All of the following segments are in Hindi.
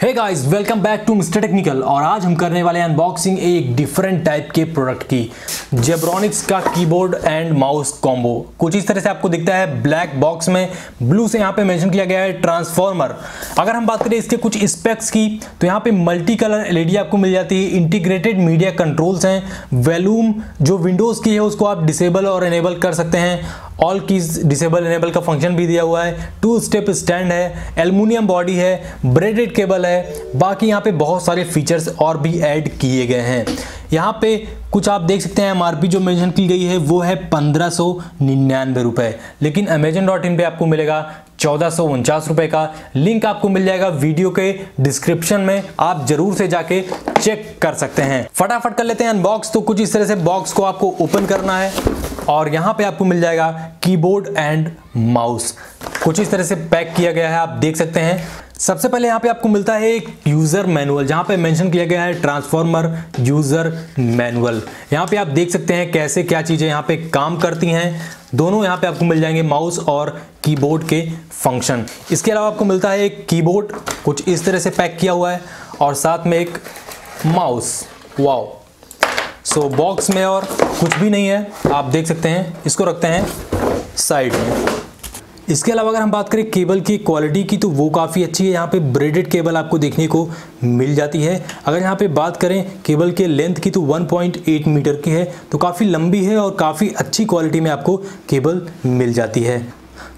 Hey guys, welcome back to mister Technical. और आज हम करने वाले हैं अनबॉक्सिंग एक डिफरेंट टाइप के प्रोडक्ट की, जेब्रॉनिक्स का कीबोर्ड एंड माउस कॉम्बो। कुछ इस तरह से आपको दिखता है ब्लैक बॉक्स में, ब्लू से यहाँ पे मेंशन किया गया है ट्रांसफॉर्मर। अगर हम बात करें इसके कुछ स्पेक्स की तो यहाँ पे मल्टी कलर एलईडी आपको मिल जाती है, इंटीग्रेटेड मीडिया कंट्रोल्स हैं, वॉल्यूम जो विंडोज की है उसको आप डिसेबल और इनेबल कर सकते हैं, ऑल कीज डिसेबल इनेबल का फंक्शन भी दिया हुआ है, 2 स्टेप स्टैंड है, एल्युमिनियम बॉडी है, ब्रेडेड केबल है, बाकी यहाँ पे बहुत सारे फीचर्स और भी ऐड किए गए हैं। यहाँ पे कुछ आप देख सकते हैं एमआरपी जो मेंशन की गई है वो है 1599 रुपए, लेकिन Amazon.in पे आपको मिलेगा 1449 रुपए का। लिंक आपको मिल जाएगा वीडियो के डिस्क्रिप्शन में, आप जरूर से जाके चेक कर सकते हैं। फटाफट कर लेते हैं अनबॉक्स। तो कुछ इस तरह से बॉक्स को आपको ओपन करना है और यहाँ पे आपको मिल जाएगा कीबोर्ड एंड माउस। कुछ इस तरह से पैक किया गया है, आप देख सकते हैं। सबसे पहले यहाँ पे आपको मिलता है एक यूजर मैनुअल, जहाँ पे मेंशन किया गया है ट्रांसफॉर्मर यूजर मैनुअल। यहाँ पे आप देख सकते हैं कैसे क्या चीजें यहाँ पे काम करती हैं। दोनों यहाँ पे आपको मिल जाएंगे माउस और कीबोर्ड के फंक्शन। इसके अलावा आपको मिलता है एक कीबोर्ड, कुछ इस तरह से पैक किया हुआ है, और साथ में एक माउस। वाओ, सो बॉक्स में और कुछ भी नहीं है, आप देख सकते हैं। इसको रखते हैं साइड में। इसके अलावा अगर हम बात करें केबल की क्वालिटी की तो वो काफ़ी अच्छी है। यहाँ पे ब्रेडेड केबल आपको देखने को मिल जाती है। अगर यहाँ पे बात करें केबल के लेंथ की तो 1.8 मीटर की है, तो काफ़ी लंबी है और काफ़ी अच्छी क्वालिटी में आपको केबल मिल जाती है।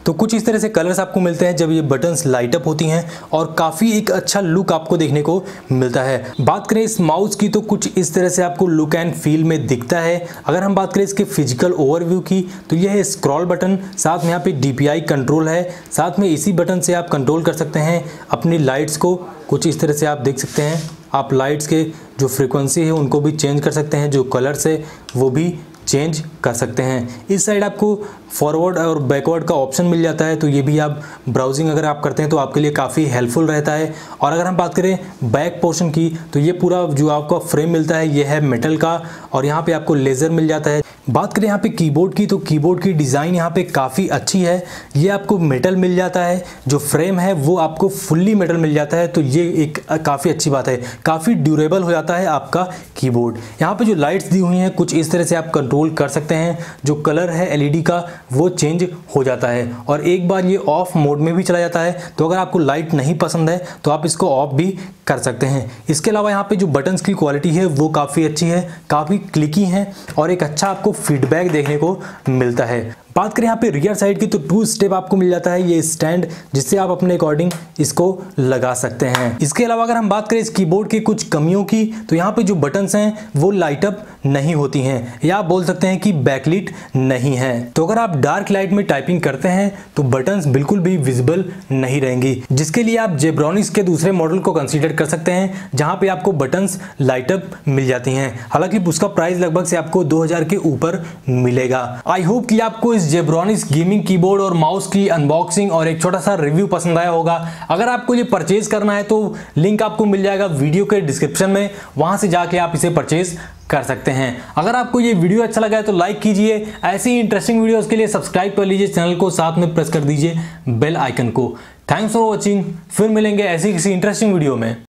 तो कुछ इस तरह से कलर्स आपको मिलते हैं जब ये बटन्स लाइट अप होती हैं, और काफ़ी एक अच्छा लुक आपको देखने को मिलता है। बात करें इस माउस की तो कुछ इस तरह से आपको लुक एंड फील में दिखता है। अगर हम बात करें इसके फिजिकल ओवरव्यू की तो यह है स्क्रॉल बटन, साथ में यहाँ पे DPI कंट्रोल है, साथ में इसी बटन से आप कंट्रोल कर सकते हैं अपनी लाइट्स को। कुछ इस तरह से आप देख सकते हैं, आप लाइट्स के जो फ्रिक्वेंसी है उनको भी चेंज कर सकते हैं, जो कलर्स है वो भी चेंज कर सकते हैं। इस साइड आपको फॉरवर्ड और बैकवर्ड का ऑप्शन मिल जाता है, तो ये भी आप ब्राउजिंग अगर आप करते हैं तो आपके लिए काफ़ी हेल्पफुल रहता है। और अगर हम बात करें बैक पोर्शन की तो ये पूरा जो आपका फ्रेम मिलता है ये है मेटल का, और यहाँ पे आपको लेज़र मिल जाता है। बात करें यहाँ पे कीबोर्ड की तो कीबोर्ड की डिज़ाइन यहाँ पे काफ़ी अच्छी है। ये आपको मेटल मिल जाता है, जो फ्रेम है वो आपको फुल्ली मेटल मिल जाता है, तो ये एक काफ़ी अच्छी बात है। काफ़ी ड्यूरेबल हो जाता है आपका कीबोर्ड। यहाँ पे जो लाइट्स दी हुई हैं कुछ इस तरह से आप कंट्रोल कर सकते हैं। जो कलर है LED का वो चेंज हो जाता है, और एक बार ये ऑफ मोड में भी चला जाता है, तो अगर आपको लाइट नहीं पसंद है तो आप इसको ऑफ भी कर सकते हैं। इसके अलावा यहाँ पे जो बटन्स की क्वालिटी है वो काफ़ी अच्छी है, काफ़ी क्लिकी हैं, और एक अच्छा आपको फीडबैक देखने को मिलता है। बात करें यहाँ पे रियर साइड की तो 2 स्टेप आपको मिल जाता है ये स्टैंड, जिससे आप अपने अकॉर्डिंग इसको लगा सकते हैं। इसके अलावा अगर हम बात करें इस कीबोर्ड की कुछ कमियों की तो यहाँ पे जो बटन्स हैं वो लाइट अप नहीं होती हैं, या आप बोल सकते हैं कि बैकलिट नहीं है। तो अगर आप डार्क लाइट में टाइपिंग करते हैं तो बटन्स बिल्कुल भी विजिबल नहीं रहेंगी, जिसके लिए आप जेब्रॉनिक्स के दूसरे मॉडल को कंसीडर कर सकते हैं जहाँ पे आपको बटन्स लाइट अप मिल जाती हैं। हालांकि उसका प्राइस लगभग से आपको 2000 के ऊपर मिलेगा। आई होप कि आपको जेब्रॉनिक्स गेमिंग कीबोर्ड और माउस की अनबॉक्सिंग और एक छोटा सा रिव्यू पसंद आया होगा। अगर आपको ये परचेज करना है तो लिंक आपको मिल जाएगा वीडियो के डिस्क्रिप्शन में, वहां से जाके आप इसे परचेज कर सकते हैं। अगर आपको ये वीडियो अच्छा लगा है तो लाइक कीजिए, ऐसी ही इंटरेस्टिंग वीडियोस के लिए सब्सक्राइब कर लीजिए चैनल को, साथ में प्रेस कर दीजिए बेल आइकन को। थैंक्स फॉर वॉचिंग, फिर मिलेंगे ऐसी किसी इंटरेस्टिंग वीडियो में।